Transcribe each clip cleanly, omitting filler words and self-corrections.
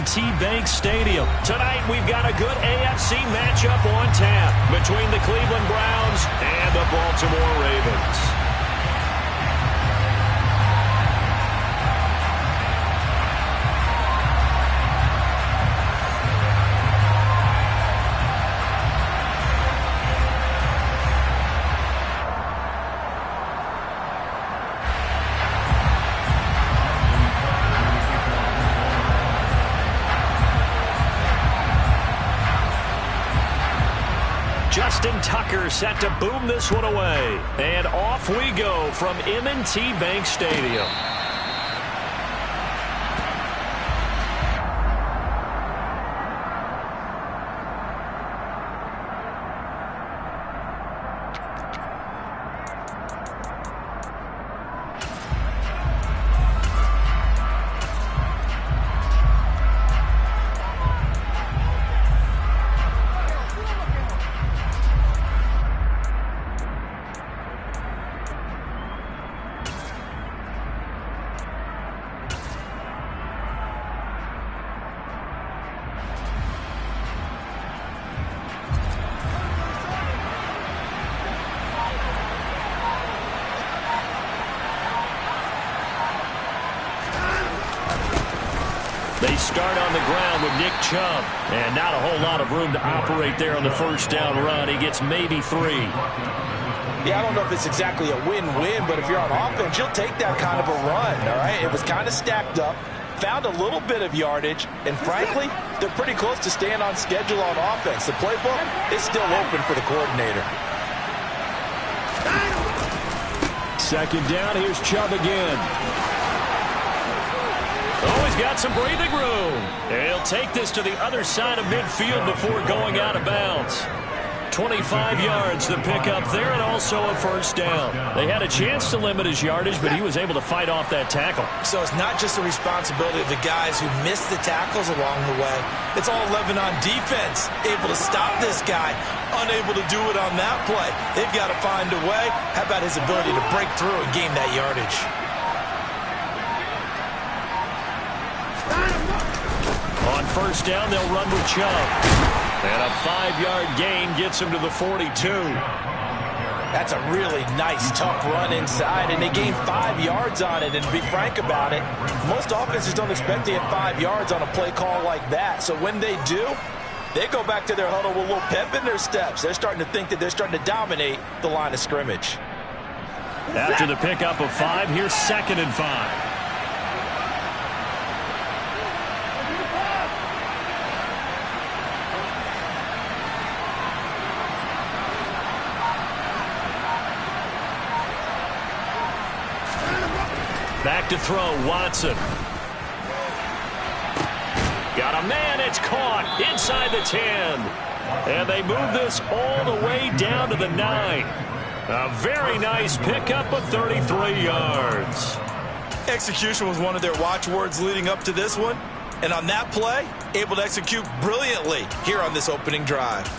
M&T Bank Stadium. Tonight, we've got a good AFC matchup on tap between the Cleveland Browns and the Baltimore Ravens. Justin Tucker set to boom this one away. And off we go from M&T Bank Stadium. They start on the ground with Nick Chubb. And not a whole lot of room to operate there on the first down run. He gets maybe 3. Yeah, I don't know if it's exactly a win-win, but if you're on offense, you'll take that kind of a run, all right? It was kind of stacked up, found a little bit of yardage, and frankly, they're pretty close to staying on schedule on offense. The playbook is still open for the coordinator. Second down, here's Chubb again. Oh, he's got some breathing room. He'll take this to the other side of midfield before going out of bounds. 25 yards the pickup there, and also a first down. They had a chance to limit his yardage, but he was able to fight off that tackle. So it's not just the responsibility of the guys who missed the tackles along the way. It's all 11 on defense, able to stop this guy, unable to do it on that play. They've got to find a way. How about his ability to break through and gain that yardage? On first down, they'll run with Chubb. And a 5-yard gain gets him to the 42. That's a really nice, tough run inside, and they gained 5 yards on it. And to be frank about it, most offenses don't expect to get 5 yards on a play call like that. So when they do, they go back to their huddle with a little pep in their steps. They're starting to think that they're starting to dominate the line of scrimmage. After the pickup of 5, here's 2nd and 5. Back to throw, Watson. Got a man, it's caught inside the 10. And they move this all the way down to the 9. A very nice pickup of 33 yards. Execution was one of their watchwords leading up to this one. And on that play, able to execute brilliantly here on this opening drive.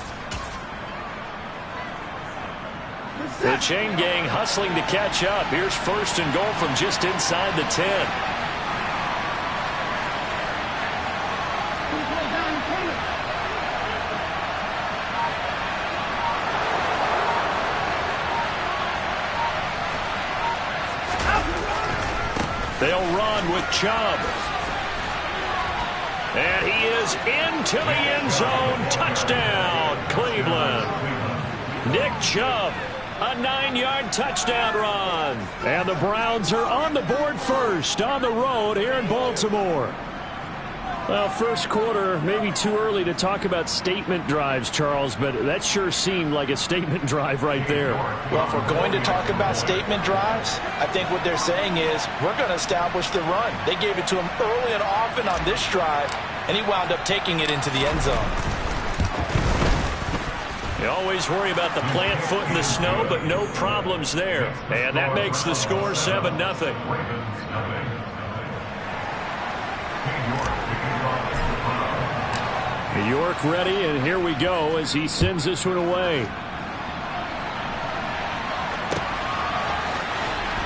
The chain gang hustling to catch up. Here's 1st and goal from just inside the 10. They'll run with Chubb. And he is into the end zone. Touchdown, Cleveland. Nick Chubb. A 9-yard touchdown run. And the Browns are on the board first on the road here in Baltimore. Well, first quarter, maybe too early to talk about statement drives, Charles, but that sure seemed like a statement drive right there. Well, if we're going to talk about statement drives, I think what they're saying is we're going to establish the run. They gave it to him early and often on this drive, and he wound up taking it into the end zone. You always worry about the plant foot in the snow, but no problems there. And that makes the score 7-0. York ready, and here we go as he sends this one away.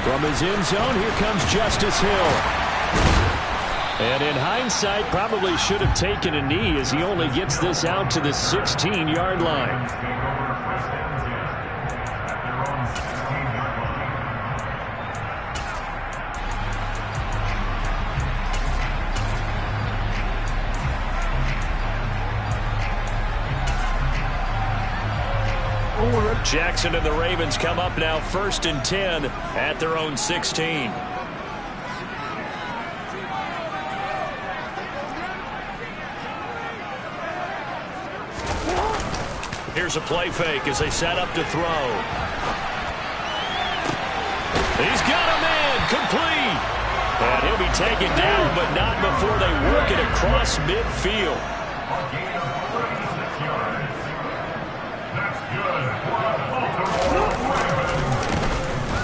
From his end zone, here comes Justice Hill. And in hindsight, probably should have taken a knee as he only gets this out to the 16-yard line. Jackson and the Ravens come up now 1st and 10 at their own 16. Here's a play fake as they set up to throw. He's got a man complete. And he'll be taken down, but not before they work it across midfield.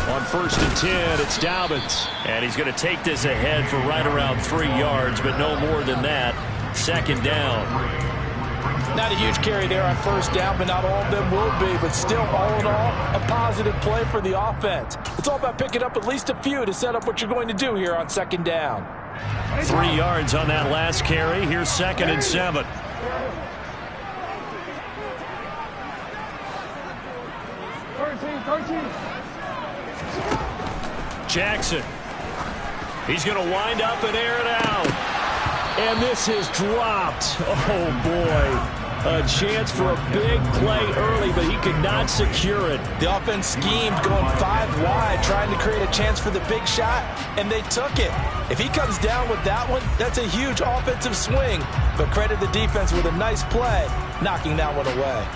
On 1st and 10, it's Dobbins. And he's going to take this ahead for right around 3 yards, but no more than that. 2nd down. Not a huge carry there on 1st down, but not all of them will be. But still, all in all, a positive play for the offense. It's all about picking up at least a few to set up what you're going to do here on 2nd down. 3 yards on that last carry. Here's 2nd and 7. Jackson. He's going to wind up and air it out. And this is dropped. Oh, boy. A chance for a big play early, but he could not secure it. The offense schemed going 5 wide, trying to create a chance for the big shot, and they took it. If he comes down with that one, that's a huge offensive swing. But credit the defense with a nice play, knocking that one away.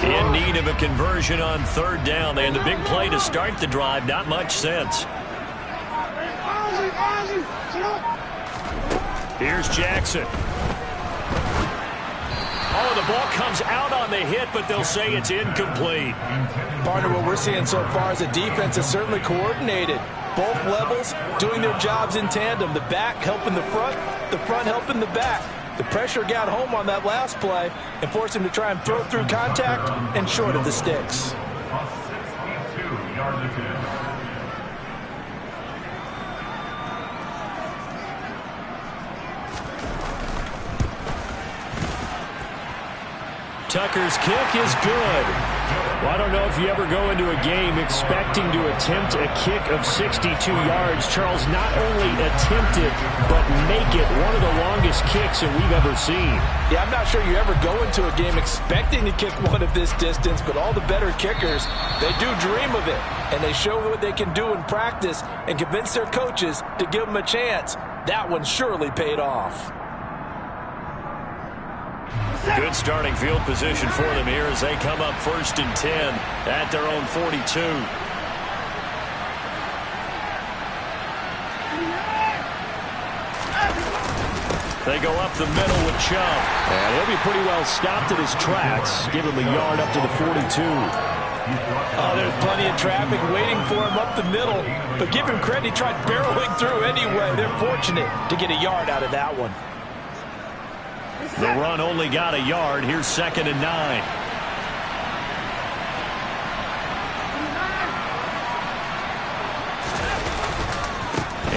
In need of a conversion on 3rd down. They had the big play to start the drive. Not much sense. Here's Jackson. Oh, the ball comes out on the hit, but they'll say it's incomplete. Partner, what we're seeing so far is a defense is certainly coordinated. Both levels doing their jobs in tandem. The back helping the front helping the back. The pressure got home on that last play and forced him to try and throw through contact and short of the sticks. Tucker's kick is good. Well, I don't know if you ever go into a game expecting to attempt a kick of 62 yards. Charles, not only attempt it, but make it one of the longest kicks that we've ever seen. Yeah, I'm not sure you ever go into a game expecting to kick one of this distance, but all the better kickers, they do dream of it, and they show what they can do in practice and convince their coaches to give them a chance. That one surely paid off. Good starting field position for them here as they come up 1st and 10 at their own 42. They go up the middle with Chubb. And he'll be pretty well stopped at his tracks. Give him a yard up to the 42. Oh, there's plenty of traffic waiting for him up the middle. But give him credit, he tried barreling through anyway. They're fortunate to get a yard out of that one. The run only got a yard. Here's 2nd and 9.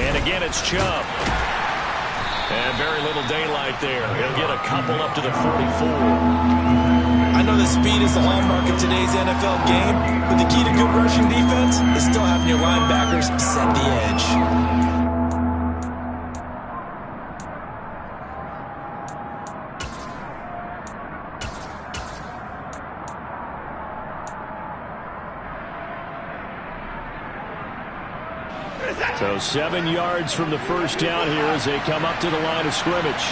And again, it's Chubb. And very little daylight there. He'll get a couple up to the 44. I know the speed is the hallmark of today's NFL game, but the key to good rushing defense is still having your linebackers set the edge. So 7 yards from the 1st down here as they come up to the line of scrimmage.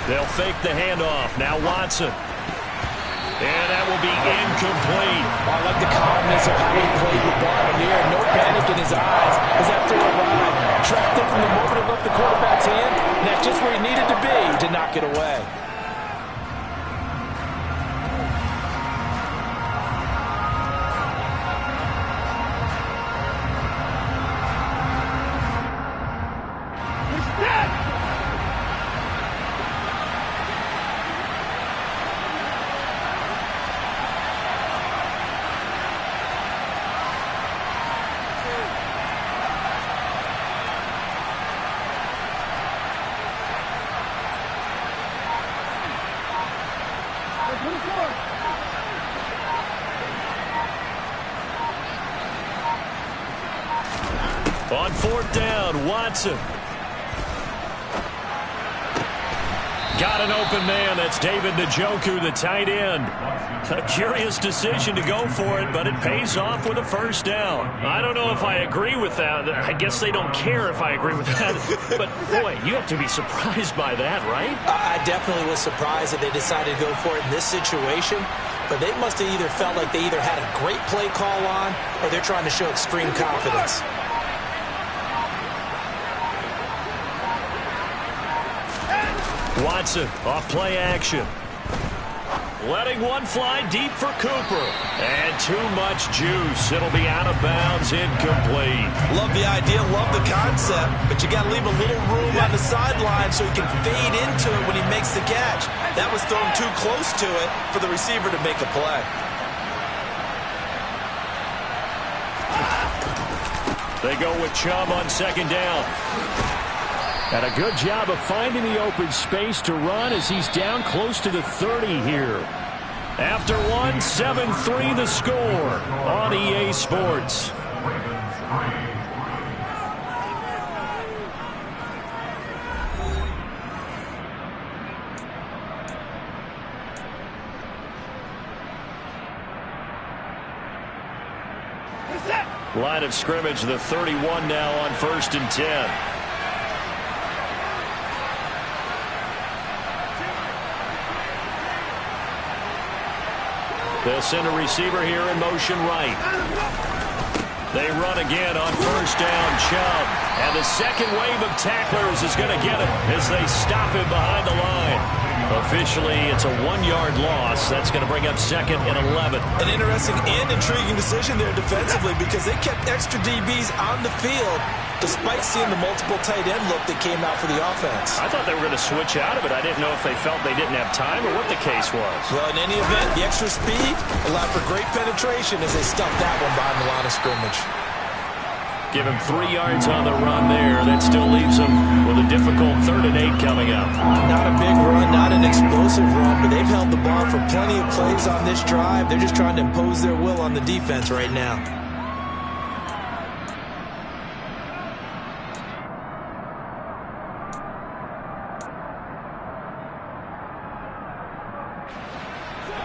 They'll fake the handoff. Now Watson. And that will be incomplete. I like the calmness of how he played the ball here. No panic in his eyes as that throw arrived. Tracked it from the moment it left the quarterback's hand, and that's just where he needed to be to knock it away. On fourth down, Watson. Got an open man. That's David Njoku, the tight end. A curious decision to go for it, but it pays off with a first down. I don't know if I agree with that. I guess they don't care if I agree with that. But, boy, you have to be surprised by that, right? I definitely was surprised that they decided to go for it in this situation. But they must have either felt like they either had a great play call on or they're trying to show extreme confidence. Watson off play action. Letting one fly deep for Cooper. And too much juice. It'll be out of bounds, incomplete. Love the idea, love the concept, but you got to leave a little room on the sideline so he can fade into it when he makes the catch. That was thrown too close to it for the receiver to make a play. They go with Chubb on second down. And a good job of finding the open space to run as he's down close to the 30 here. After one, 7-3 the score on EA Sports. Line of scrimmage, the 31 now on 1st and 10. They'll send a receiver here in motion right. They run again on first down, Chubb. And the second wave of tacklers is going to get him as they stop him behind the line. Officially, it's a 1-yard loss. That's going to bring up 2nd and 11. An interesting and intriguing decision there defensively because they kept extra DBs on the field despite seeing the multiple tight end look that came out for the offense. I thought they were going to switch out of it. I didn't know if they felt they didn't have time or what the case was. Well, in any event, the extra speed allowed for great penetration as they stuffed that one behind the line of scrimmage. Give him 3 yards on the run there. That still leaves him with a difficult 3rd and 8 coming up. Not a big run, not an explosive run, but they've held the bar for plenty of plays on this drive. They're just trying to impose their will on the defense right now.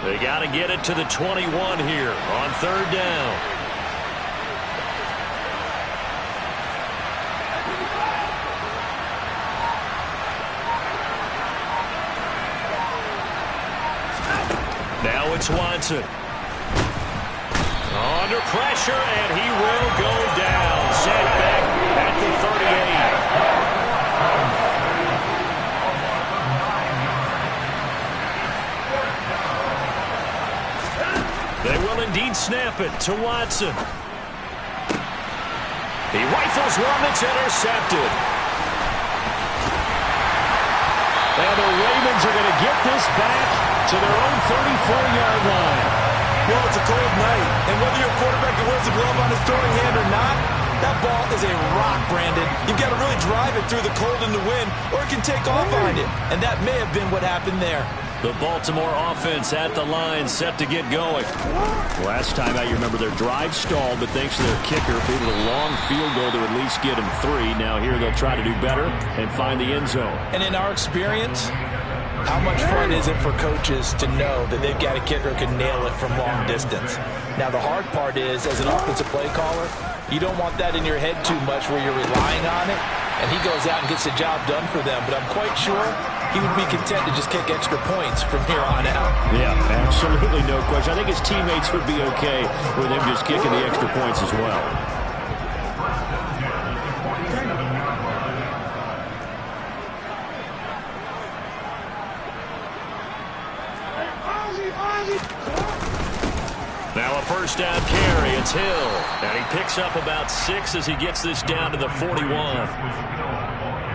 They got to get it to the 21 here on 3rd down. Now it's Watson. Under pressure, and he will go down. Sent back at the 38. They will indeed snap it to Watson. He rifles one that's intercepted. And the Ravens are going to get this back to their own 34-yard line. Well, it's a cold night, and whether you're a quarterback that wears a glove on his throwing hand or not, that ball is a rock, Brandon. You've got to really drive it through the cold and the wind, or it can take off behind it. And that may have been what happened there. The Baltimore offense at the line, set to get going. Last time out, you remember their drive stalled, but thanks to their kicker, they did a long field goal to at least get them 3. Now here they'll try to do better and find the end zone. And in our experience, how much fun is it for coaches to know that they've got a kicker who can nail it from long distance? Now, the hard part is, as an offensive play caller, you don't want that in your head too much where you're relying on it, and he goes out and gets the job done for them. But I'm quite sure he would be content to just kick extra points from here on out. Yeah, absolutely no question. I think his teammates would be okay with him just kicking the extra points as well. Now a first down carry. It's Hill. And he picks up about 6 as he gets this down to the 41.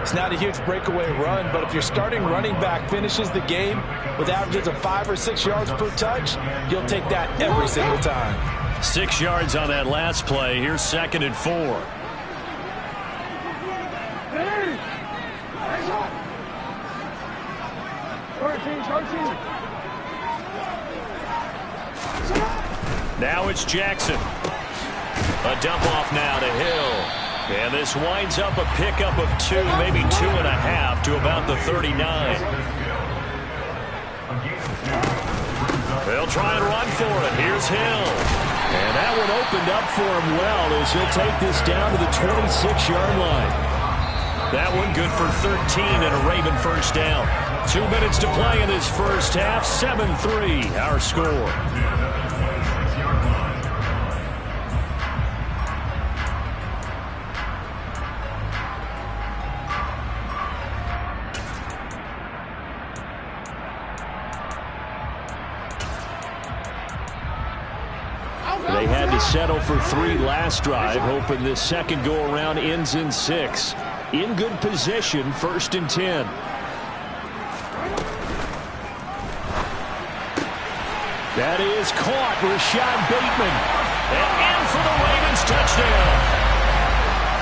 It's not a huge breakaway run, but if your starting running back finishes the game with averages of 5 or 6 yards per touch, you'll take that every single time. 6 yards on that last play. Here's 2nd and 4. Now it's Jackson. A dump off now to Hill. And this winds up a pickup of 2, maybe 2.5 to about the 39. They'll try and run for it. Here's Hill. And that one opened up for him well as he'll take this down to the 26-yard line. That one good for 13 and a Raven first down. 2 minutes to play in this first half. 7-3 our score. They had to settle for 3 last drive, hoping this second go-around ends in 6. In good position, 1st and 10. That is caught. Rashad Bateman. And in for the Ravens touchdown.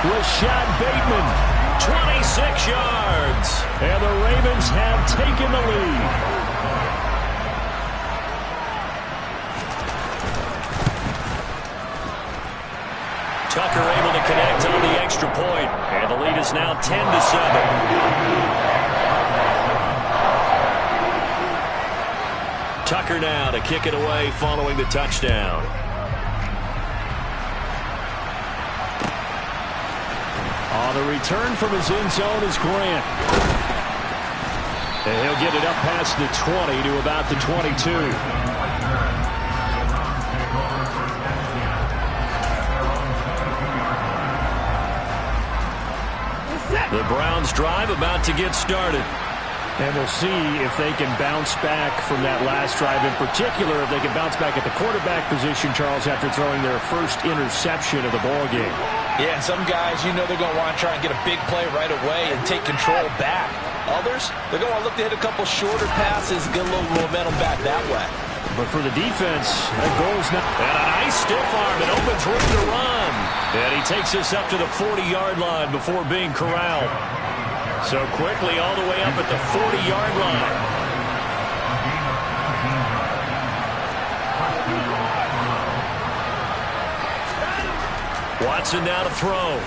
Rashad Bateman, 26 yards. And the Ravens have taken the lead. Tucker able to connect on the extra point. And the lead is now 10-7. Tucker now to kick it away following the touchdown. On the return from his end zone is Grant. And he'll get it up past the 20 to about the 22. The Browns drive about to get started. And we'll see if they can bounce back from that last drive. In particular, if they can bounce back at the quarterback position, Charles, after throwing their first interception of the ballgame. Yeah, some guys, you know they're going to want to try and get a big play right away and take control back. Others, they're going to look to hit a couple shorter passes, get a little momentum back that way. But for the defense, that goal's not. And a nice stiff arm. It opens room to run. And he takes us up to the 40-yard line before being corralled. So quickly all the way up at the 40-yard line. Watson now to throw.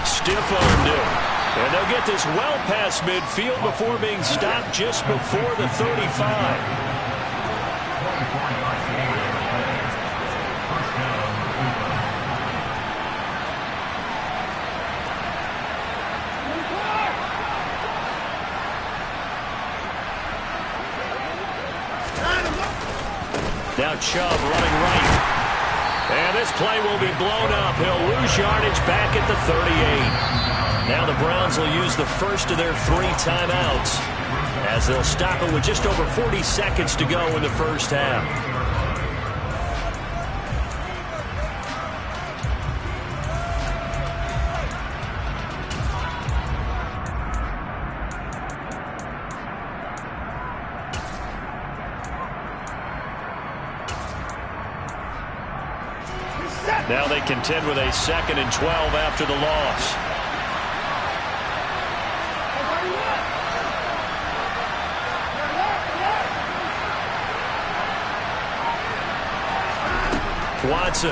Stiff-armed him. And they'll get this well past midfield before being stopped just before the 35. Now Chubb running right. And this play will be blown up. He'll lose yardage back at the 38. Now the Browns will use the first of their 3 timeouts as they'll stop it with just over 40 seconds to go in the first half. Now they contend with a 2nd and 12 after the loss. Watson.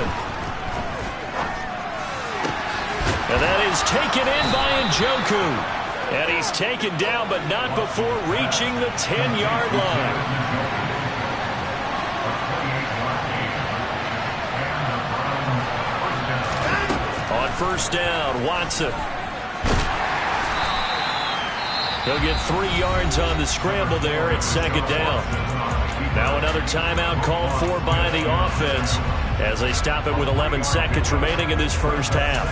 And that is taken in by Njoku. And he's taken down, but not before reaching the 10-yard line. On first down, Watson. He'll get 3 yards on the scramble there at 2nd down. Now another timeout called for by the offense as they stop it with 11 seconds remaining in this first half.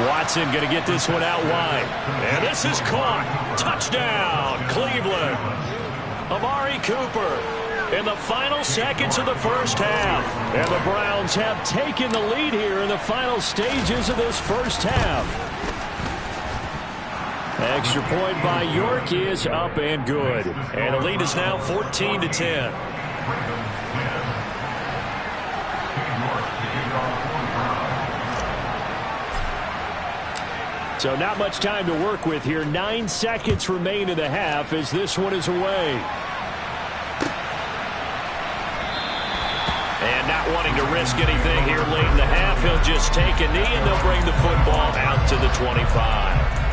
Watson going to get this one out wide. And this is caught. Touchdown, Cleveland. Amari Cooper. In the final seconds of the first half. And the Browns have taken the lead here in the final stages of this first half. Extra point by York is up and good. And the lead is now 14-10. So not much time to work with here. 9 seconds remain in the half as this one is away. And not wanting to risk anything here late in the half, he'll just take a knee and they'll bring the football out to the 25.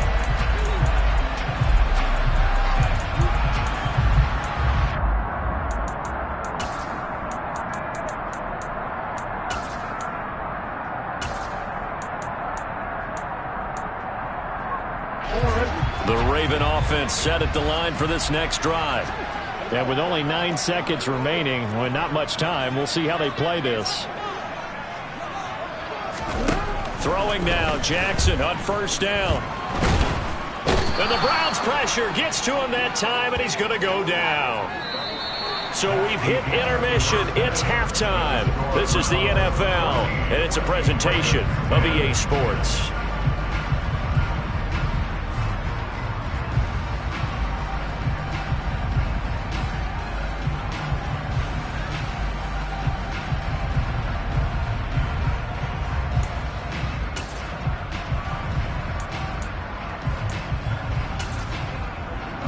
The Raven offense set at the line for this next drive. And with only 9 seconds remaining, well, not much time, we'll see how they play this. Throwing now, Jackson on first down. And the Browns pressure gets to him that time, and he's going to go down. So we've hit intermission. It's halftime. This is the NFL, and it's a presentation of EA Sports.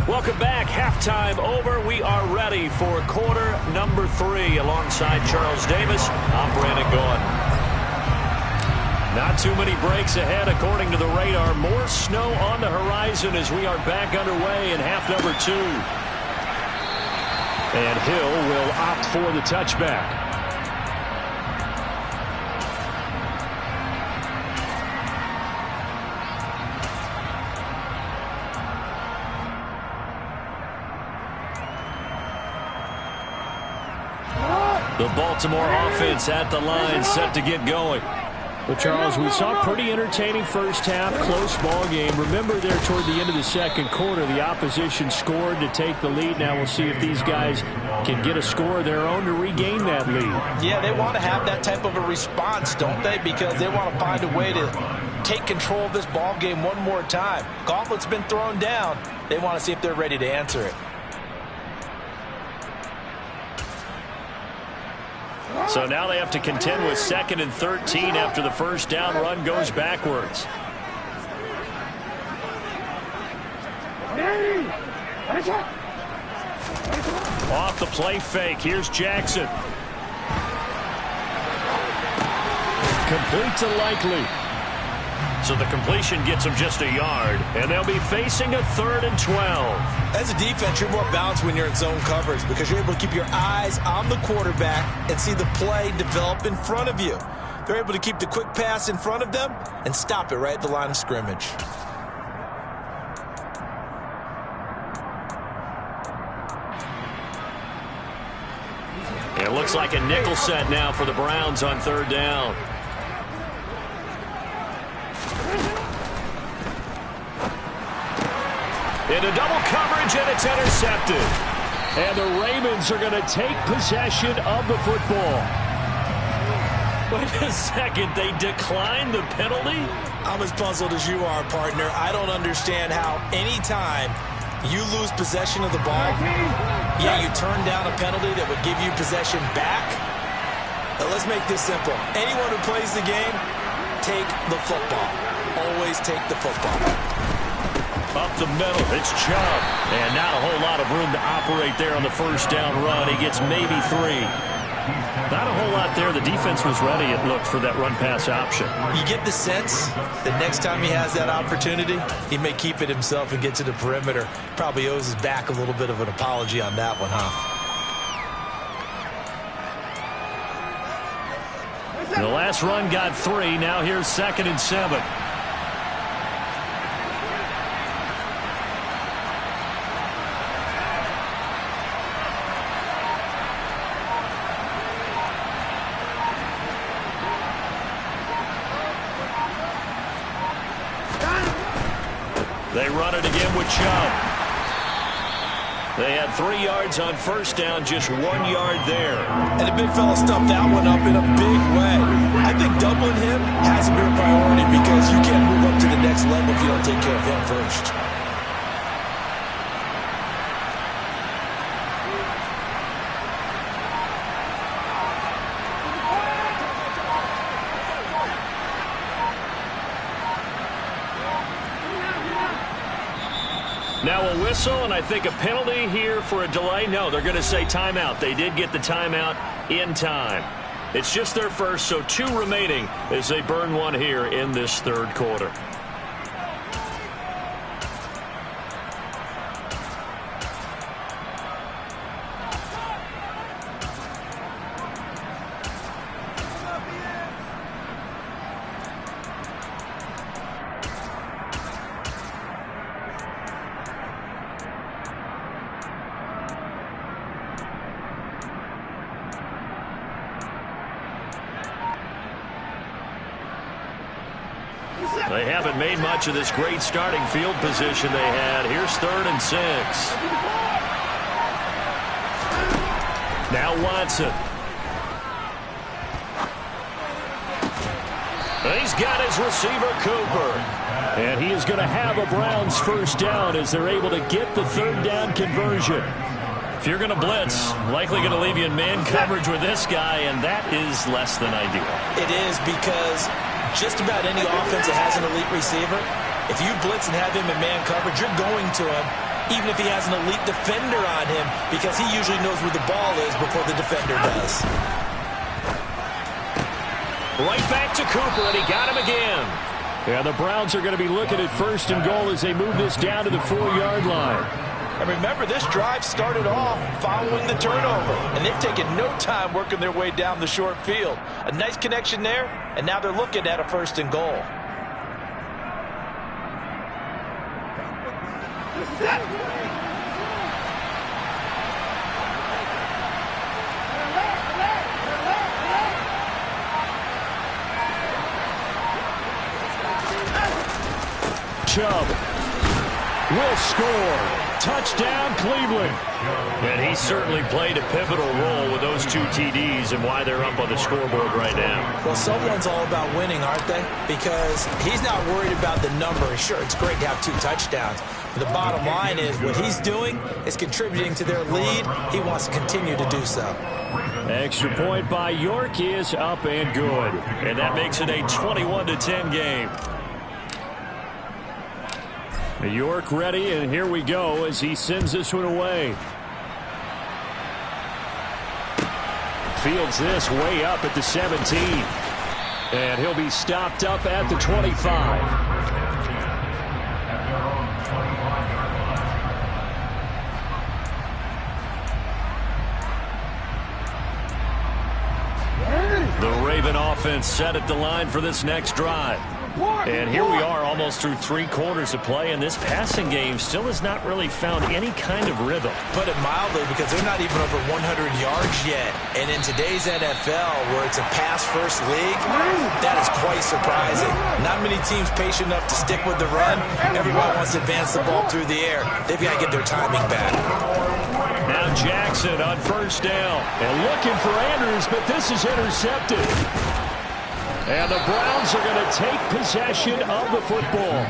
Welcome back. Halftime over. We are ready for quarter number 3. Alongside Charles Davis, I'm Brandon Gaudin. Not too many breaks ahead according to the radar. More snow on the horizon as we are back underway in half number 2. And Hill will opt for the touchback. The Baltimore offense at the line, set to get going. Well, Charles, we saw a pretty entertaining first half, close ball game. Remember there toward the end of the second quarter, the opposition scored to take the lead. Now we'll see if these guys can get a score of their own to regain that lead. Yeah, they want to have that type of a response, don't they? Because they want to find a way to take control of this ball game one more time. Gauntlet's been thrown down. They want to see if they're ready to answer it. So now they have to contend with 2nd and 13 after the first down run goes backwards. Off the play fake. Here's Jackson. Complete to Likely. So the completion gets them just a yard, and they'll be facing a 3rd and 12. As a defense, you're more balanced when you're in zone coverage because you're able to keep your eyes on the quarterback and see the play develop in front of you. They're able to keep the quick pass in front of them and stop it right at the line of scrimmage. It looks like a nickel set now for the Browns on 3rd down. Into double coverage, and it's intercepted. And the Ravens are going to take possession of the football. Wait a second, they declined the penalty? I'm as puzzled as you are, partner. I don't understand how anytime you lose possession of the ball, yeah, you turn down a penalty that would give you possession back. Now, let's make this simple. Anyone who plays the game, take the football. Always take the football. Up the middle, it's Chubb. And not a whole lot of room to operate there on the first down run. He gets maybe 3. Not a whole lot there. The defense was ready, it looked, for that run-pass option. You get the sense that next time he has that opportunity, he may keep it himself and get to the perimeter. Probably owes his back a little bit of an apology on that one, huh? The last run got 3. Now here's 2nd and 7. They run it again with Chubb. They had 3 yards on first down, just 1 yard there. And the big fella stuffed that one up in a big way. I think doubling him has to be a priority because you can't move up to the next level if you don't take care of him first. Now a whistle, and I think a penalty here for a delay. No, they're going to say timeout. They did get the timeout in time. It's just their first, so 2 remaining as they burn one here in this third quarter. They haven't made much of this great starting field position they had. Here's 3rd and 6. Now Watson. He's got his receiver, Cooper. And he is going to have a Browns first down as they're able to get the 3rd down conversion. If you're going to blitz, likely going to leave you in man coverage with this guy, and that is less than ideal. It is because just about any offense that has an elite receiver, if you blitz and have him in man coverage, you're going to him, even if he has an elite defender on him, because he usually knows where the ball is before the defender does. Right back to Cooper, and he got him again. Yeah, the Browns are going to be looking at 1st and goal as they move this down to the 4-yard line. And remember, this drive started off following the turnover, and they've taken no time working their way down the short field. A nice connection there, and now they're looking at a 1st and goal. Chubb will score. Touchdown, Cleveland. And he certainly played a pivotal role with those 2 TDs and why they're up on the scoreboard right now. Well, someone's all about winning, aren't they? Because he's not worried about the number. Sure, it's great to have 2 touchdowns. But the bottom line is what he's doing is contributing to their lead. He wants to continue to do so. Extra point by York is up and good. And that makes it a 21-10 game. York ready, and here we go as he sends this one away. Fields this way up at the 17. And he'll be stopped up at the 25. The Raven offense set at the line for this next drive. And here we are almost through 3 quarters of play, and this passing game still has not really found any kind of rhythm. Put it mildly, because they're not even over 100 yards yet. And in today's NFL, where it's a pass-first league, that is quite surprising. Not many teams patient enough to stick with the run. Everyone wants to advance the ball through the air. They've got to get their timing back. Now Jackson on 1st down. And looking for Andrews, but this is intercepted. And the Browns are going to take possession of the football.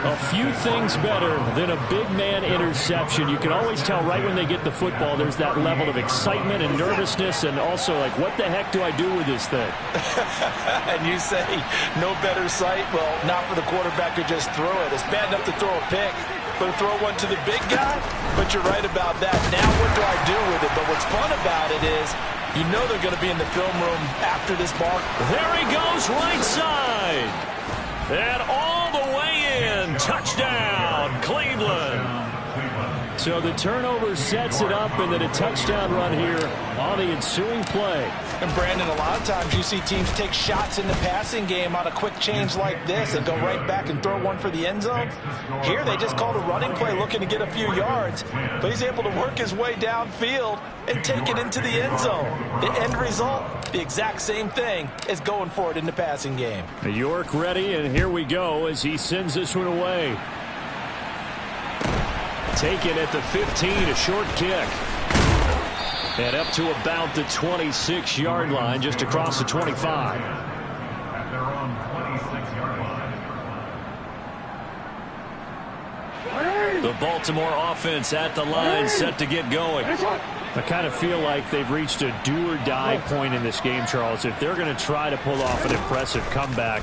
A few things better than a big man interception. You can always tell right when they get the football, there's that level of excitement and nervousness, and also like, what the heck do I do with this thing? And you say, no better sight? Well, not for the quarterback to just throw it. It's bad enough to throw a pick, but to throw one to the big guy? But you're right about that. Now what do I do with it? But what's fun about it is, you know they're going to be in the film room after this ball. There he goes, right side. And all the way in. Touchdown, Cleveland. So the turnover sets it up, and then a touchdown run here on the ensuing play. And Brandon, a lot of times you see teams take shots in the passing game on a quick change like this and go right back and throw one for the end zone. Here they just called a running play looking to get a few yards, but he's able to work his way downfield and take it into the end zone. The end result, the exact same thing as going for it in the passing game. York ready, and here we go as he sends this one away. Taken at the 15, a short kick. And up to about the 26-yard line, just across the 25. At their own 26-yard line. The Baltimore offense at the line, set to get going. I kind of feel like they've reached a do-or-die point in this game, Charles. If they're going to try to pull off an impressive comeback,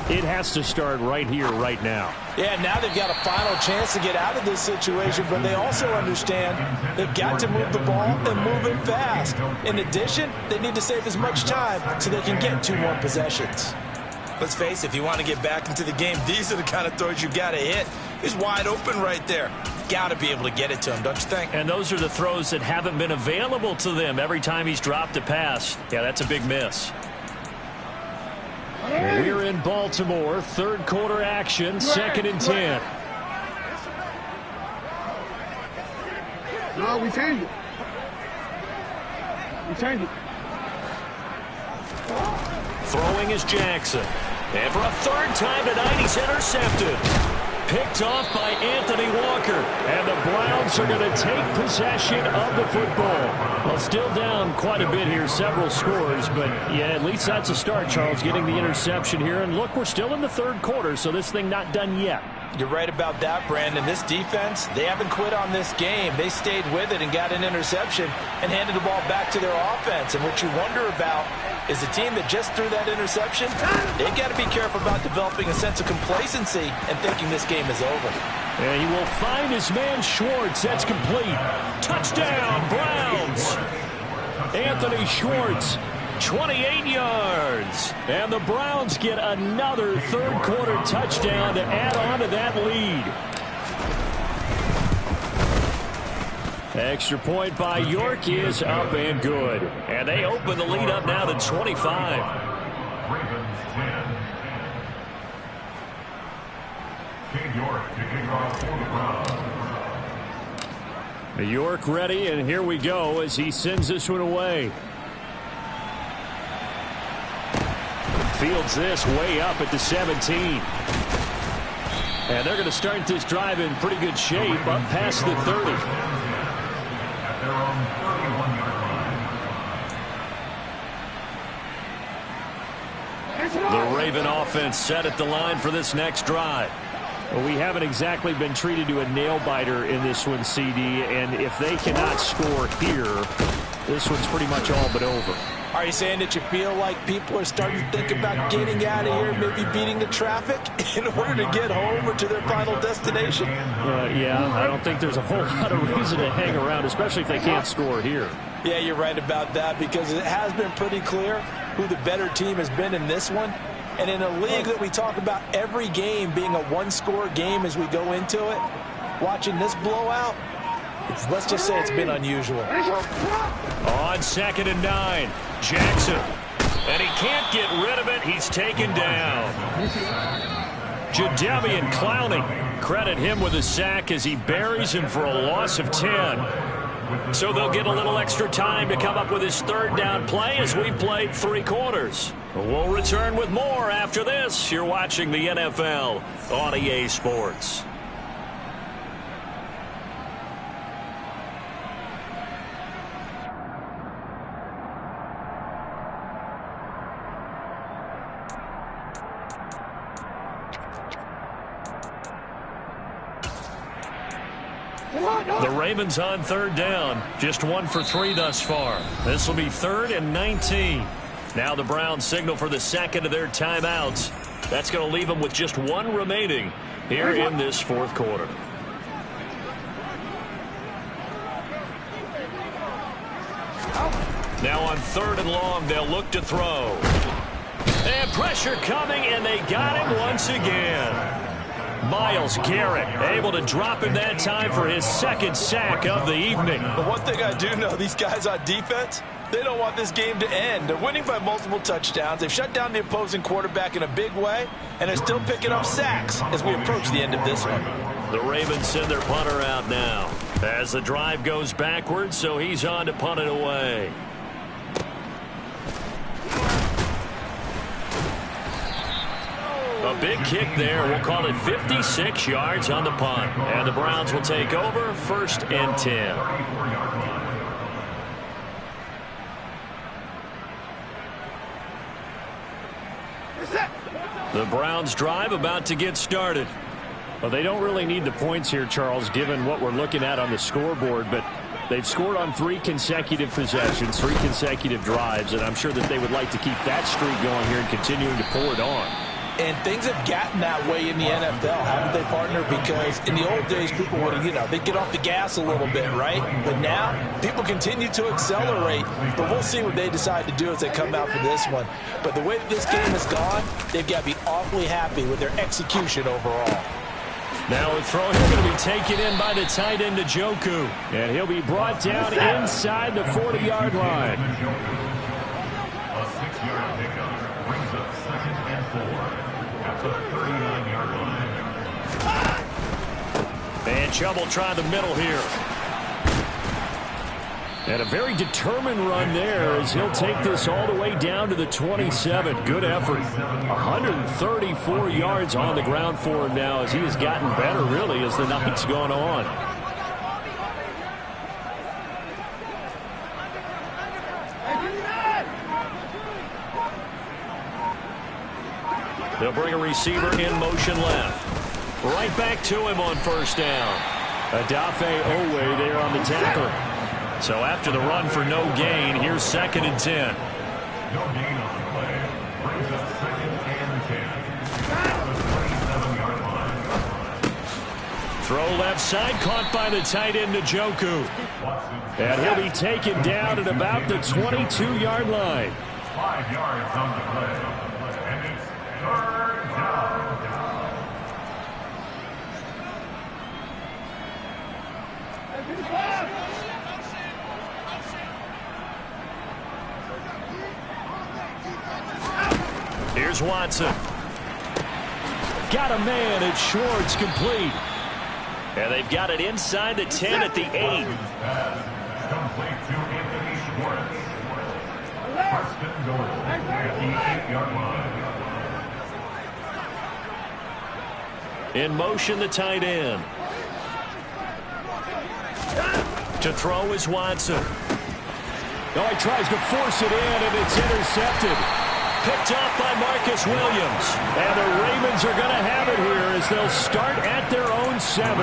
it has to start right here, right now. Yeah, now they've got a final chance to get out of this situation, but they also understand they've got to move the ball and move it fast. In addition, they need to save as much time so they can get 2 more possessions. Let's face it, if you want to get back into the game, these are the kind of throws you got to hit. He's wide open right there. Got to be able to get it to him, don't you think? And those are the throws that haven't been available to them every time he's dropped a pass. Yeah, that's a big miss. We're in Baltimore, third quarter action, 2nd and 10. No, we changed it. We changed it. Throwing is Jackson. And for a 3rd time tonight, he's intercepted. Picked off by Anthony Walker. And the Browns are going to take possession of the football. Well, still down quite a bit here, several scores. But, yeah, at least that's a start, Charles, getting the interception here. And, look, we're still in the 3rd quarter, so this thing not done yet. You're right about that, Brandon. This defense, they haven't quit on this game. They stayed with it and got an interception and handed the ball back to their offense. And what you wonder about is the team that just threw that interception, they've got to be careful about developing a sense of complacency and thinking this game is over. And he will find his man Schwartz. That's complete. Touchdown, Browns. Anthony Schwartz, 28 yards. And the Browns get another 3rd quarter touchdown to add on to that lead. Extra point by York is up and good. And they open the lead up now to 25. Ravens 10. King York kicking off for the Browns. York ready, and here we go as he sends this one away. Fields this way up at the 17. And they're going to start this drive in pretty good shape up past the 30. At their own 31-yard line. The Raven offense set at the line for this next drive. Well, we haven't exactly been treated to a nail-biter in this one, CD, and if they cannot score here, this one's pretty much all but over. Are you saying that you feel like people are starting to think about getting out of here, maybe beating the traffic in order to get home or to their final destination? Yeah, I don't think there's a whole lot of reason to hang around, especially if they can't score here. Yeah, you're right about that, because it has been pretty clear who the better team has been in this one. And in a league that we talk about every game being a one-score game as we go into it, watching this blowout, let's just say it's been unusual. On 2nd and 9, Jackson. And he can't get rid of it. He's taken down. Jadeveon Clowney. Credit him with a sack as he buries him for a loss of 10. So they'll get a little extra time to come up with his 3rd down play as we've played 3 quarters. We'll return with more after this. You're watching the NFL on EA Sports. The Ravens on 3rd down. Just 1 for 3 thus far. This will be 3rd and 19. Now the Browns signal for the 2nd of their timeouts. That's going to leave them with just 1 remaining here in this 4th quarter. Now on 3rd and long, they'll look to throw. And pressure coming, and they got him once again. Myles Garrett able to drop him that time for his 2nd sack of the evening. But one thing I do know, these guys on defense, they don't want this game to end. They're winning by multiple touchdowns. They've shut down the opposing quarterback in a big way, and they're still picking up sacks as we approach the end of this one. The Ravens send their punter out now as the drive goes backwards, so he's on to punt it away. A A big kick there. We'll call it 56 yards on the punt. And the Browns will take over 1st and 10. The Browns drive about to get started. Well, they don't really need the points here, Charles, given what we're looking at on the scoreboard, but they've scored on 3 consecutive possessions, 3 consecutive drives, and I'm sure that they would like to keep that streak going here and continuing to pull it on. And things have gotten that way in the NFL, haven't they, partner? Because in the old days, people would have, they'd get off the gas a little bit, right? But now, people continue to accelerate. But we'll see what they decide to do as they come out for this one. But the way that this game has gone, they've got to be awfully happy with their execution overall. Now a throw here going to be taken in by the tight end, Njoku. And he'll be brought down inside the 40-yard line. A 6-yard pickup brings up 2nd and 4 at the 39-yard line. And Chubb will try the middle here. And a very determined run there as he'll take this all the way down to the 27. Good effort. 134 yards on the ground for him now as he has gotten better, really, as the night's gone on. They'll bring a receiver in motion left. Right back to him on 1st down. Adafe Owe there on the tackle. So after the run for no gain, here's 2nd and 10. No gain on the play. Brings up 2nd and 10 at the 27-yard line. Throw left side, caught by the tight end, Njoku. And he'll be taken down at about the 22-yard line. 5 yards on the play. And it's 3rd down. Here's Watson. Got a man at Schwartz, complete. And they've got it inside the 10 at the 8. Complete to Anthony Schwartz. 1st and goal at the 8-yard line. In motion, the tight end. To throw is Watson. Oh, he tries to force it in, and it's intercepted. Picked up by Marcus Williams. And the Ravens are going to have it here as they'll start at their own 7.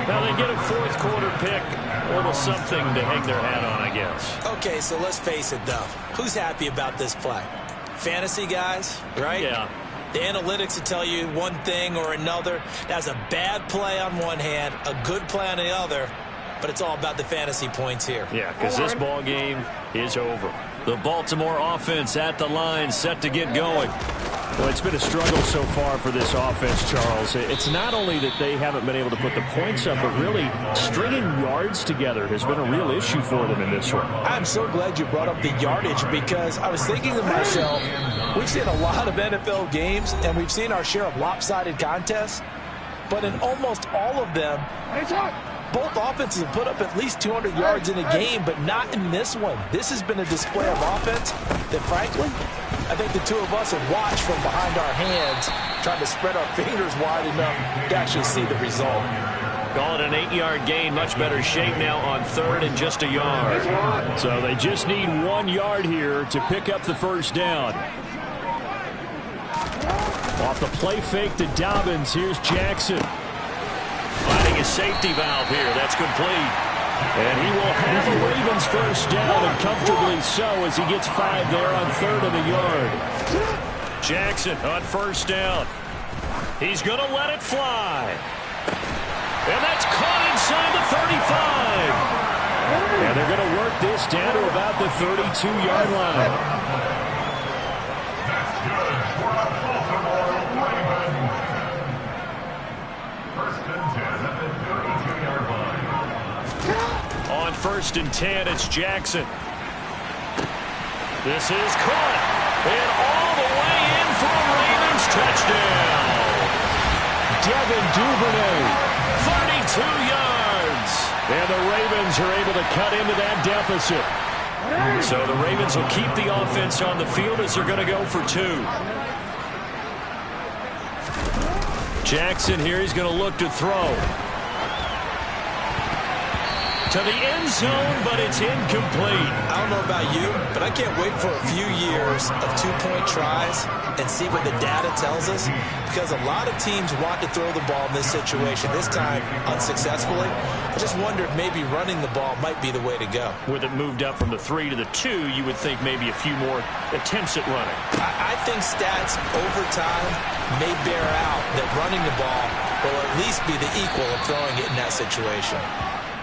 Now they get a 4th quarter pick. A little something to hang their hat on, I guess. Okay, so let's face it, though. Who's happy about this play? Fantasy guys, right? Yeah. The analytics will tell you one thing or another. That's a bad play on one hand, a good play on the other. But it's all about the fantasy points here. Yeah, because this ball game is over. The Baltimore offense at the line, set to get going. Well, it's been a struggle so far for this offense, Charles. It's not only that they haven't been able to put the points up, but really stringing yards together has been a real issue for them in this one. I'm so glad you brought up the yardage because I was thinking to myself, we've seen a lot of NFL games, and we've seen our share of lopsided contests, but in almost all of them, both offenses have put up at least 200 yards in a game, but not in this one. This has been a display of offense that, frankly, I think the two of us have watched from behind our hands, trying to spread our fingers wide enough to actually see the result. Call it an 8-yard gain. Much better shape now on 3rd and just a yard. So they just need 1 yard here to pick up the 1st down. Off the play fake to Dobbins. Here's Jackson. Finding his safety valve here. That's complete. And he will have a Ravens 1st down, and comfortably so as he gets 5 there on 3rd and a yard. Jackson on 1st down. He's going to let it fly. And that's caught inside the 35. And they're going to work this down to about the 32-yard line. That's good for a Baltimore Ravens. 1st and 10 at the 32-yard line. On 1st and 10, it's Jackson. This is caught. And all the way in for a Ravens touchdown. Devin Duvernay, 32 yards. And the Ravens are able to cut into that deficit. So the Ravens will keep the offense on the field as they're going to go for 2. Jackson here, he's going to look to throw. To the end zone, but it's incomplete. I don't know about you, but I can't wait for a few years of two-point tries and see what the data tells us, because a lot of teams want to throw the ball in this situation, this time unsuccessfully. I just wonder if maybe running the ball might be the way to go. With it moved up from the 3 to the 2, you would think maybe a few more attempts at running. I think stats over time may bear out that running the ball will at least be the equal of throwing it in that situation.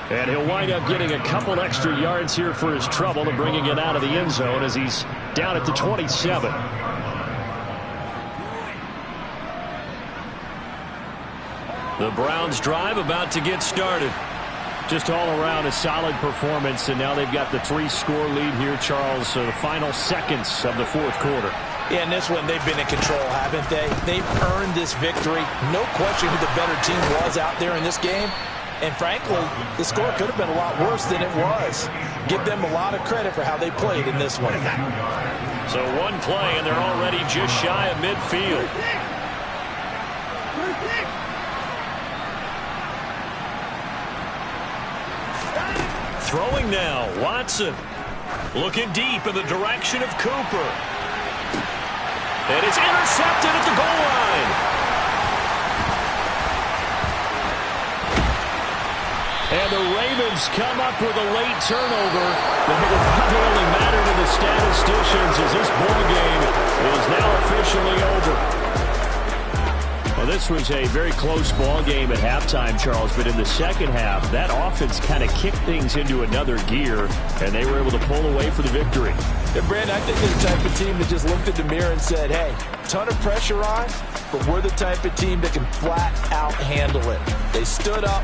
And he'll wind up getting a couple extra yards here for his trouble and bringing it out of the end zone as he's down at the 27. The Browns drive about to get started. Just all around a solid performance, and now they've got the 3-score lead here, Charles, the final seconds of the fourth quarter. Yeah, in this one, they've been in control, haven't they? They've earned this victory. No question who the better team was out there in this game. And frankly, the score could have been a lot worse than it was. Give them a lot of credit for how they played in this one. So one play, and they're already just shy of midfield. Throwing now, Watson. Looking deep in the direction of Cooper. And it's intercepted at the goal line. And the Ravens come up with a late turnover. But it will probably only matter to the statisticians as this ball game is now officially over. Well, this was a very close ball game at halftime, Charles, but in the second half, that offense kind of kicked things into another gear, and they were able to pull away for the victory. And Brandon, I think they're the type of team that just looked at the mirror and said, hey, ton of pressure on, but we're the type of team that can flat out handle it. They stood up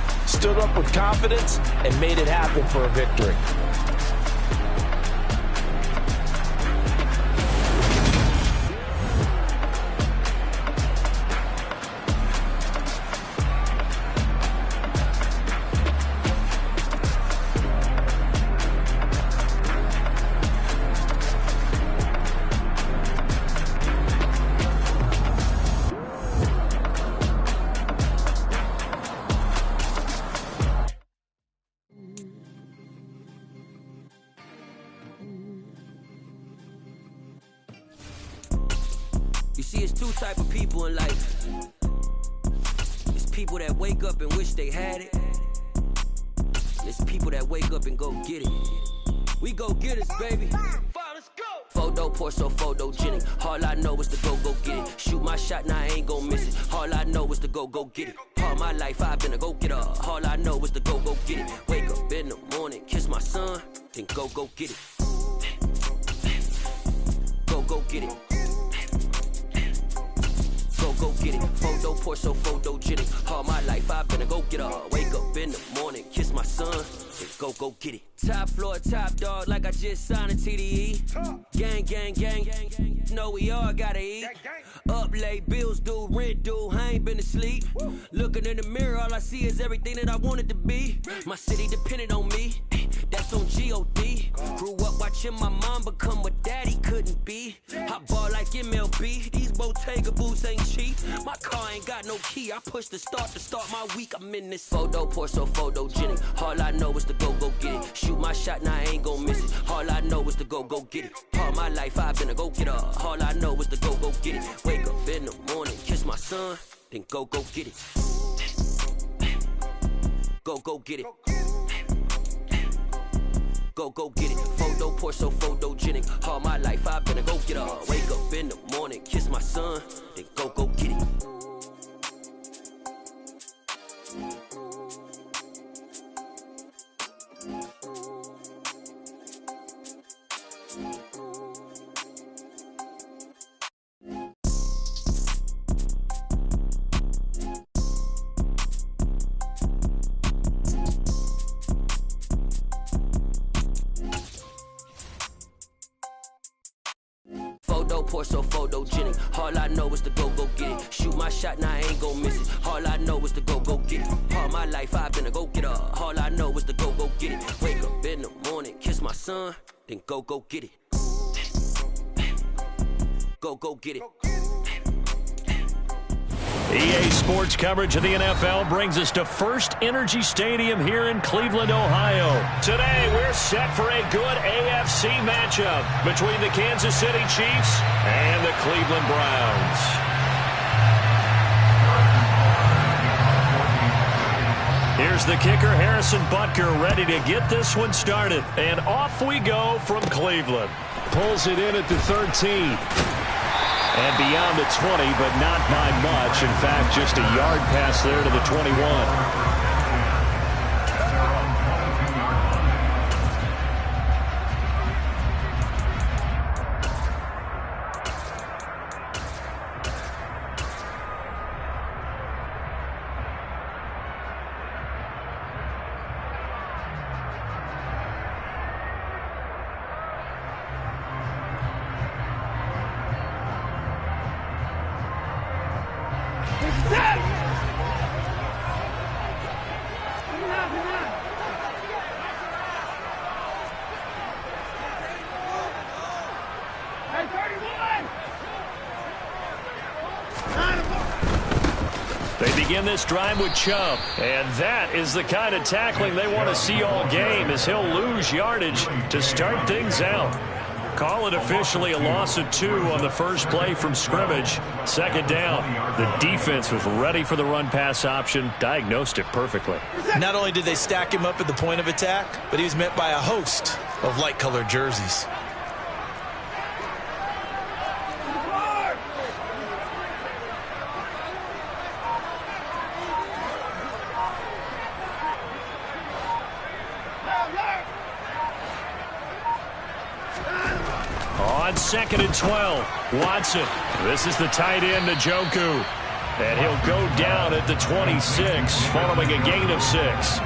with confidence, and made it happen for a victory. You see, it's two type of people in life. It's people that wake up and wish they had it. And it's people that wake up and go get it. We go get it, baby. Let's go. Photo pour so photogenic. All I know is to go get it. Shoot my shot, now I ain't gon' miss it. All I know is to go get it. All my life I've been a go getter. All I know is to go get it. Wake up in the morning, kiss my son, then go get it. Go get it. Go get it. Photo pour so photogenic. All my life I've been a go getter. Wake up in the morning, kiss my son, then go get it. Top floor, top dog, like I just signed a TDE. Gang. Know we all gotta eat. Up late, bills due, rent due, I ain't been asleep. Looking in the mirror, all I see is everything that I wanted to be. My city depended on me, that's on G.O.D. Grew up watching my mom become what daddy couldn't be. I ball like MLB, these Bottega boots ain't cheap. My car ain't got no key, I push the start to start my week. I'm in this photo pour so photogenic. All I know is to go get it. Shoot my shot, now I ain't gon' miss it. All I know is to go get it. All my life I've been a go getter. All I know is to go get it. Wake up in the morning, kiss my son, then go get it. Go get it. Go get it. Photo pour so photogenic. All my life I've been a go getter. Wake up in the morning, kiss my son, then go get it. Pour so photogenic. All I know is to go get it. Shoot my shot, now I ain't gon' miss it. All I know is to go get it. All my life I've been a go getter. All I know is to go get it. Wake up in the morning, kiss my son, then go get it. Go get it. EA Sports coverage of the NFL brings us to First Energy Stadium here in Cleveland, Ohio. Today, we're set for a good AFC matchup between the Kansas City Chiefs and the Cleveland Browns. Here's the kicker, Harrison Butker, ready to get this one started. And off we go from Cleveland. Pulls it in at the 13. And beyond the 20, but not by much. In fact, just a yard pass there to the 21. They begin this drive with Chubb, and that is the kind of tackling they want to see all game, as he'll lose yardage to start things out. Call it officially a loss of 2 on the first play from scrimmage. Second down. The defense was ready for the run-pass option, diagnosed it perfectly. Not only did they stack him up at the point of attack, but he was met by a host of light-colored jerseys. On 2nd and 12, Watson. This is the tight end, Njoku. And he'll go down at the 26, following a gain of 6.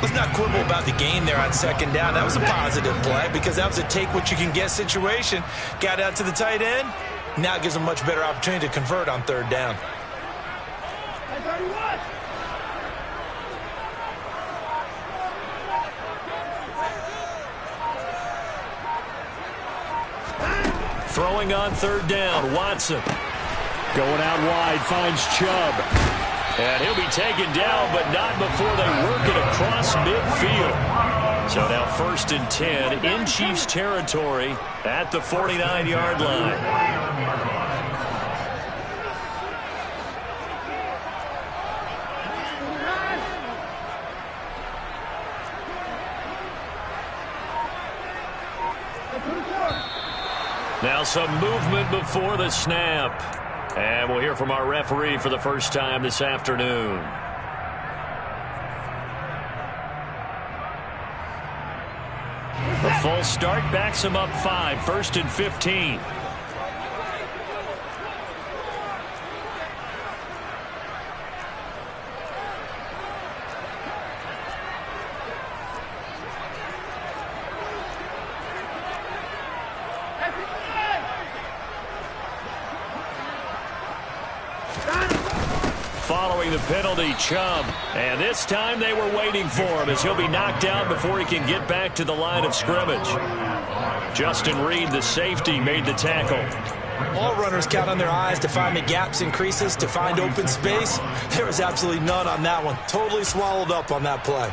Let's not quibble about the gain there on 2nd down. That was a positive play because that was a take-what-you-can-get situation. Got out to the tight end. Now it gives them a much better opportunity to convert on 3rd down. Throwing on 3rd down, Watson. Going out wide, finds Chubb. And he'll be taken down, but not before they work it across midfield. So now 1st and 10 in Chiefs territory at the 49-yard line. Now some movement before the snap. And we'll hear from our referee for the first time this afternoon. The full start backs him up 5, 1st and 15. Following the penalty, Chubb. And this time they were waiting for him as he'll be knocked out before he can get back to the line of scrimmage. Justin Reed, the safety, made the tackle. All runners count on their eyes to find the gaps and creases, to find open space. There was absolutely none on that one. Totally swallowed up on that play.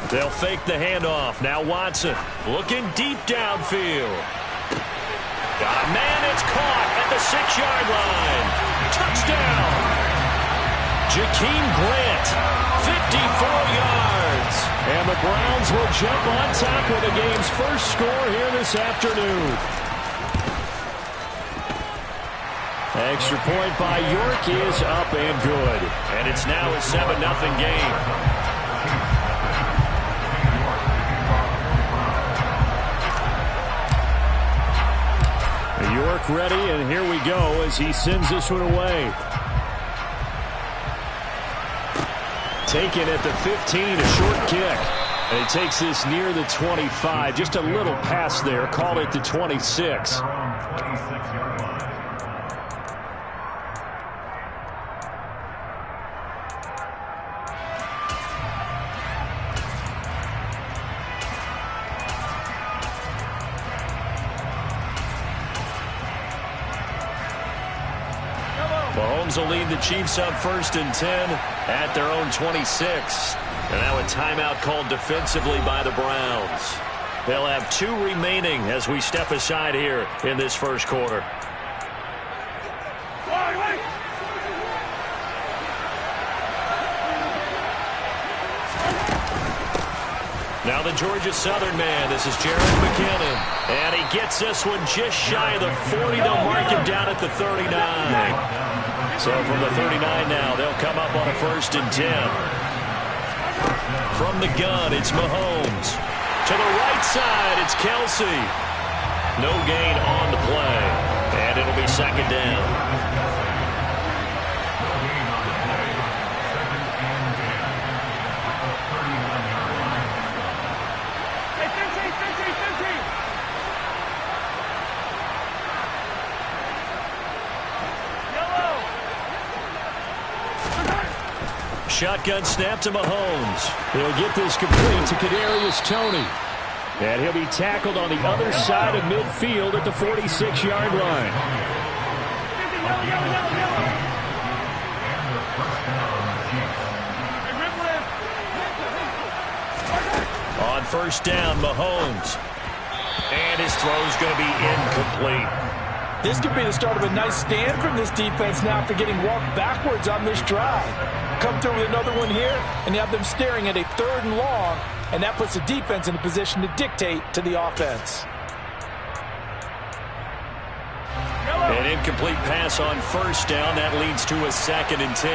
They'll fake the handoff. Now Watson looking deep downfield. Got a man, it's caught at the 6-yard line. Touchdown. Jakeem Grant, 54 yards. And the Browns will jump on top with the game's first score here this afternoon. Extra point by York is up and good. And it's now a 7-0 game. York ready, and here we go as he sends this one away. Taken at the 15, a short kick. And he takes this near the 25. Just a little pass there. Call it the 26. Mahomes will lead the Chiefs up 1st and 10 at their own 26. And now a timeout called defensively by the Browns. They'll have 2 remaining as we step aside here in this first quarter. Now the Georgia Southern man. This is Jared McKinnon. And he gets this one just shy of the 40. They'll mark him down at the 39. So from the 39 now, they'll come up on a 1st and 10. From the gun, it's Mahomes. To the right side, it's Kelsey. No gain on the play. And it'll be 2nd down. Shotgun snap to Mahomes. He'll get this complete to Kadarius Toney. And he'll be tackled on the other side of midfield at the 46-yard line. On 1st down, Mahomes. And his throw's going to be incomplete. This could be the start of a nice stand from this defense now after getting walked backwards on this drive. Come through with another one here, and you have them staring at a 3rd and long, and that puts the defense in a position to dictate to the offense. An incomplete pass on 1st down. That leads to a 2nd and 10.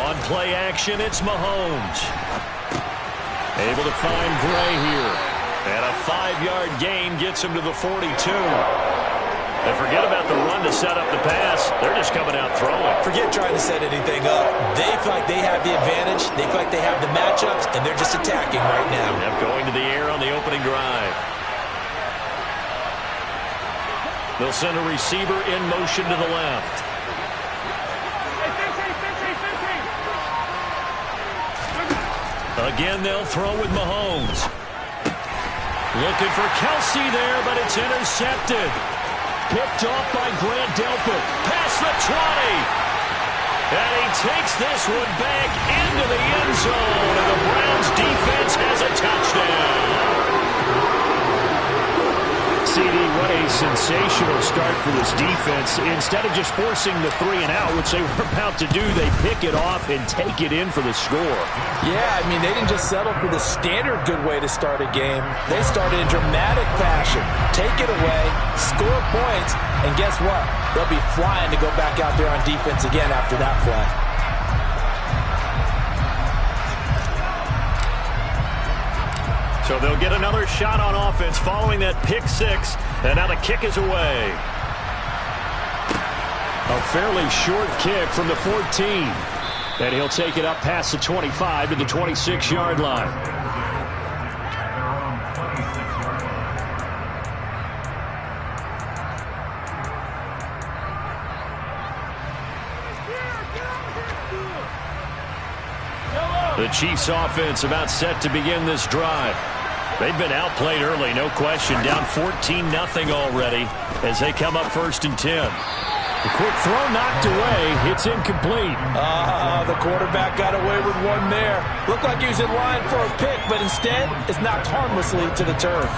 On play action, it's Mahomes. Able to find Gray here. And a 5-yard gain gets him to the 42. And forget about the run to set up the pass. They're just coming out throwing. Forget trying to set anything up. They feel like they have the advantage. They feel like they have the matchups, and they're just attacking right now. Yep, going to the air on the opening drive. They'll send a receiver in motion to the left. Again, they'll throw with Mahomes. Looking for Kelsey there, but it's intercepted. Picked off by Grant Delpit. Past the 20. And he takes this one back into the end zone. And the Browns defense has a touchdown. CD, what a sensational start for this defense. Instead of just forcing the 3 and out, which they were about to do, they pick it off and take it in for the score. Yeah, I mean, they didn't just settle for the standard good way to start a game. They started in dramatic fashion. Take it away, score points, and guess what? They'll be flying to go back out there on defense again after that play. So they'll get another shot on offense following that pick 6. And now the kick is away. A fairly short kick from the 14. And he'll take it up past the 25 to the 26-yard line. The Chiefs offense about set to begin this drive. They've been outplayed early, no question. Down 14-0 already as they come up 1st and 10. The quick throw knocked away. It's incomplete. The quarterback got away with one there. Looked like he was in line for a pick, but instead it's knocked harmlessly to the turf.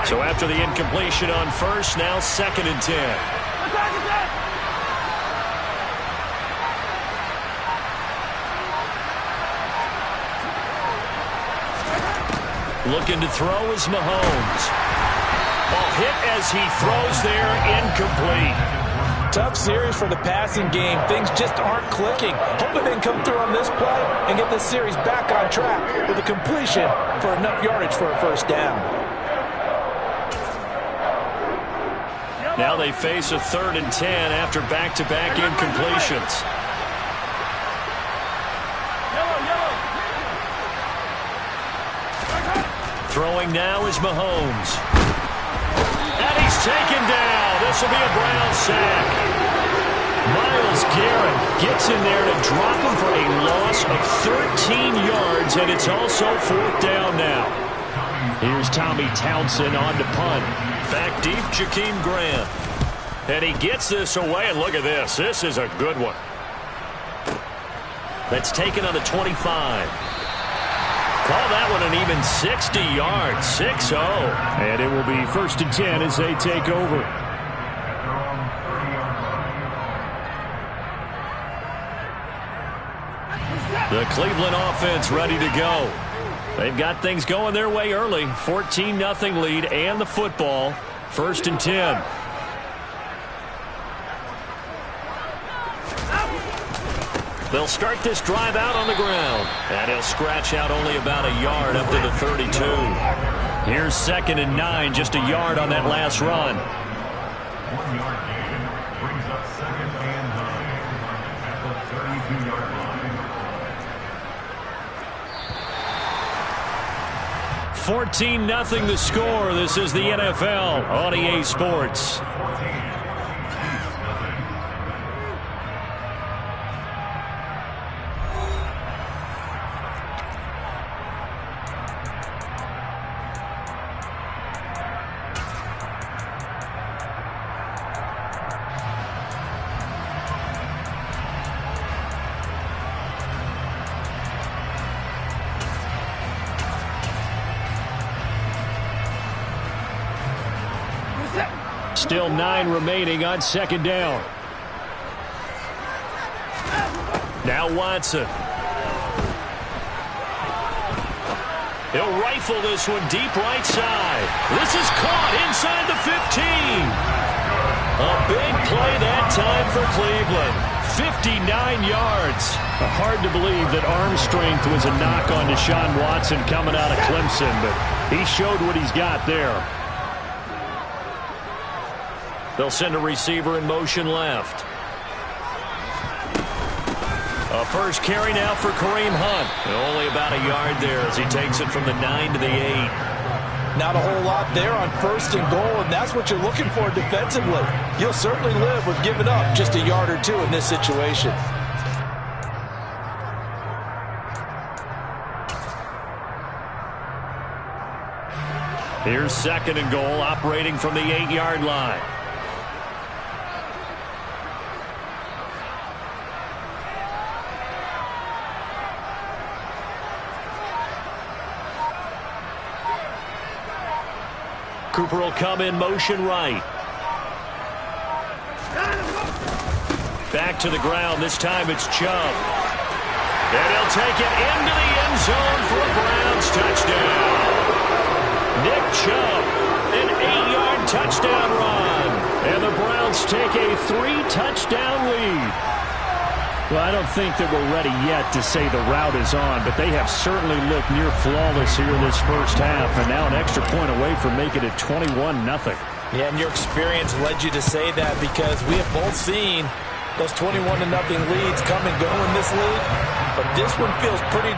So after the incompletion on 1st, now 2nd and 10. Looking to throw is Mahomes. Ball hit as he throws there, incomplete. Tough series for the passing game. Things just aren't clicking. Hoping they can come through on this play and get this series back on track with a completion for enough yardage for a 1st down. Now they face a 3rd and 10 after back-to-back incompletions. Throwing now is Mahomes. And he's taken down. This will be a Brown sack. Myles Garrett gets in there to drop him for a loss of 13 yards, and it's also 4th down now. Here's Tommy Townsend on to punt. Back deep, Jakeem Grant. And he gets this away, and look at this. This is a good one. That's taken on the 25. Call that one an even 60 yards, 6-0. And it will be 1st and 10 as they take over. The Cleveland offense ready to go. They've got things going their way early. 14-0 lead and the football. 1st and 10. They'll start this drive out on the ground. And he'll scratch out only about a yard up to the 32. Here's 2nd and 9, just a yard on that last run. 1 yard gain brings up 2nd and 9 at the 32-yard line. 14-0 the score. This is the NFL on EA Sports. Still 9 remaining on 2nd down. Now Watson. He'll rifle this one deep right side. This is caught inside the 15. A big play that time for Cleveland. 59 yards. Hard to believe that arm strength was a knock on Deshaun Watson coming out of Clemson, but he showed what he's got there. They'll send a receiver in motion left. A first carry now for Kareem Hunt. Only about a yard there as he takes it from the 9 to the 8. Not a whole lot there on 1st and goal, and that's what you're looking for defensively. You'll certainly live with giving up just a yard or two in this situation. Here's 2nd and goal, operating from the 8-yard line. Cooper will come in motion right. Back to the ground. This time it's Chubb. And he'll take it into the end zone for a Browns touchdown. Nick Chubb, an 8-yard touchdown run. And the Browns take a 3-touchdown lead. Well, I don't think that we're ready yet to say the route is on, but they have certainly looked near flawless here this first half, and now an extra point away from making it 21-0. Yeah, and your experience led you to say that because we have both seen those 21-0 leads come and go in this league, but this one feels pretty